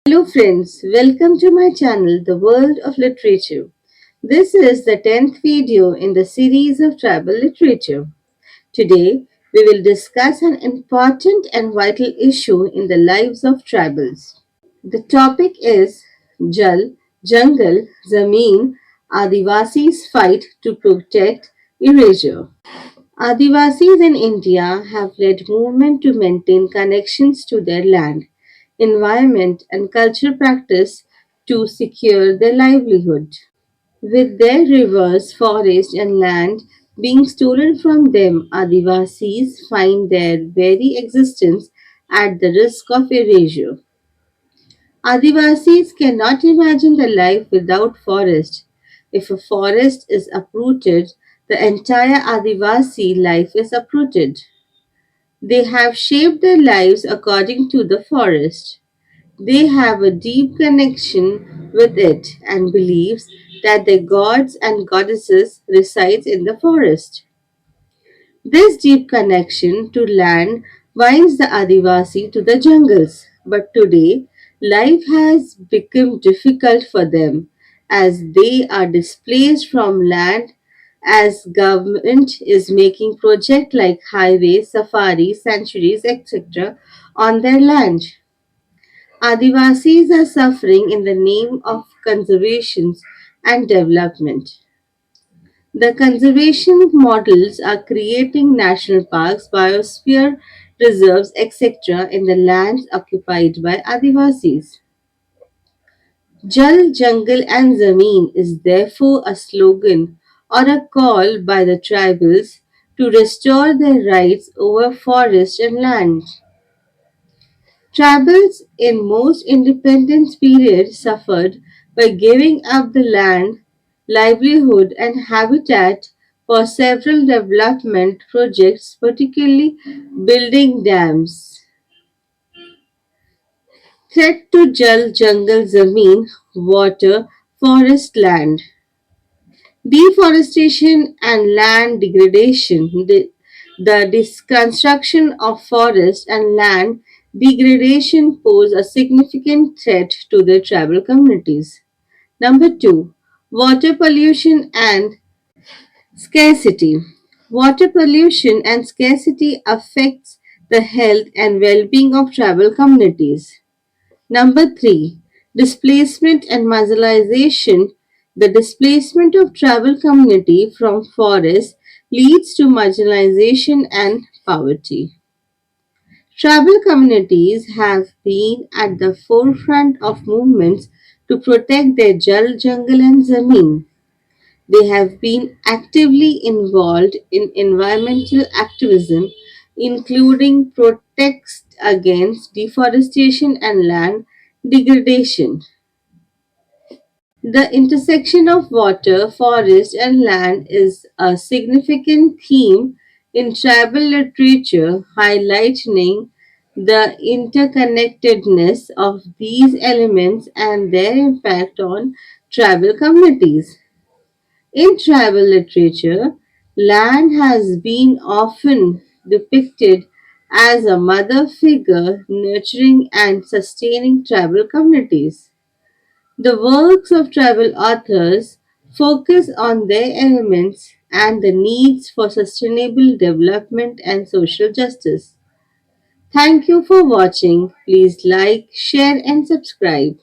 Hello, friends. Welcome to my channel, The World of Literature. This is the 10th video in the series of tribal literature. Today, we will discuss an important and vital issue in the lives of tribals. The topic is Jal, Jungle, Zameen, Adivasis fight to protect erasure. Adivasis in India have led movement to maintain connections to their land, environment, and cultural practice to secure their livelihood. With their rivers, forest, and land being stolen from them, Adivasis find their very existence at the risk of erasure. Adivasis cannot imagine the life without forest. If a forest is uprooted, the entire Adivasi life is uprooted. They have shaped their lives according to the forest. They have a deep connection with it and believes that their gods and goddesses reside in the forest. This deep connection to land binds the Adivasi to the jungles, but today life has become difficult for them as they are displaced from land as government is making projects like highways, safaris, sanctuaries, etc. on their land. Adivasis are suffering in the name of conservation and development. The conservation models are creating national parks, biosphere reserves, etc. in the lands occupied by Adivasis. Jal, Jungle and Zameen is therefore a slogan or a call by the tribals to restore their rights over forest and land. Tribals in most independence periods suffered by giving up the land, livelihood, and habitat for several development projects, particularly building dams. Threat to Jal, Jungle, Zameen, water, forest, land. Deforestation and land degradation. The destruction of forest and land degradation pose a significant threat to the tribal communities. Number two, water pollution and scarcity. Water pollution and scarcity affects the health and well-being of tribal communities. Number three, displacement and marginalization. The displacement of tribal community from forests leads to marginalization and poverty. Tribal communities have been at the forefront of movements to protect their Jal, Jungle, and Zameen. They have been actively involved in environmental activism, including protests against deforestation and land degradation. The intersection of water, forest, and land is a significant theme in tribal literature, highlighting the interconnectedness of these elements and their impact on tribal communities. In tribal literature, land has been often depicted as a mother figure nurturing and sustaining tribal communities. The works of tribal authors focus on their elements and the needs for sustainable development and social justice. Thank you for watching. Please like, share, and subscribe.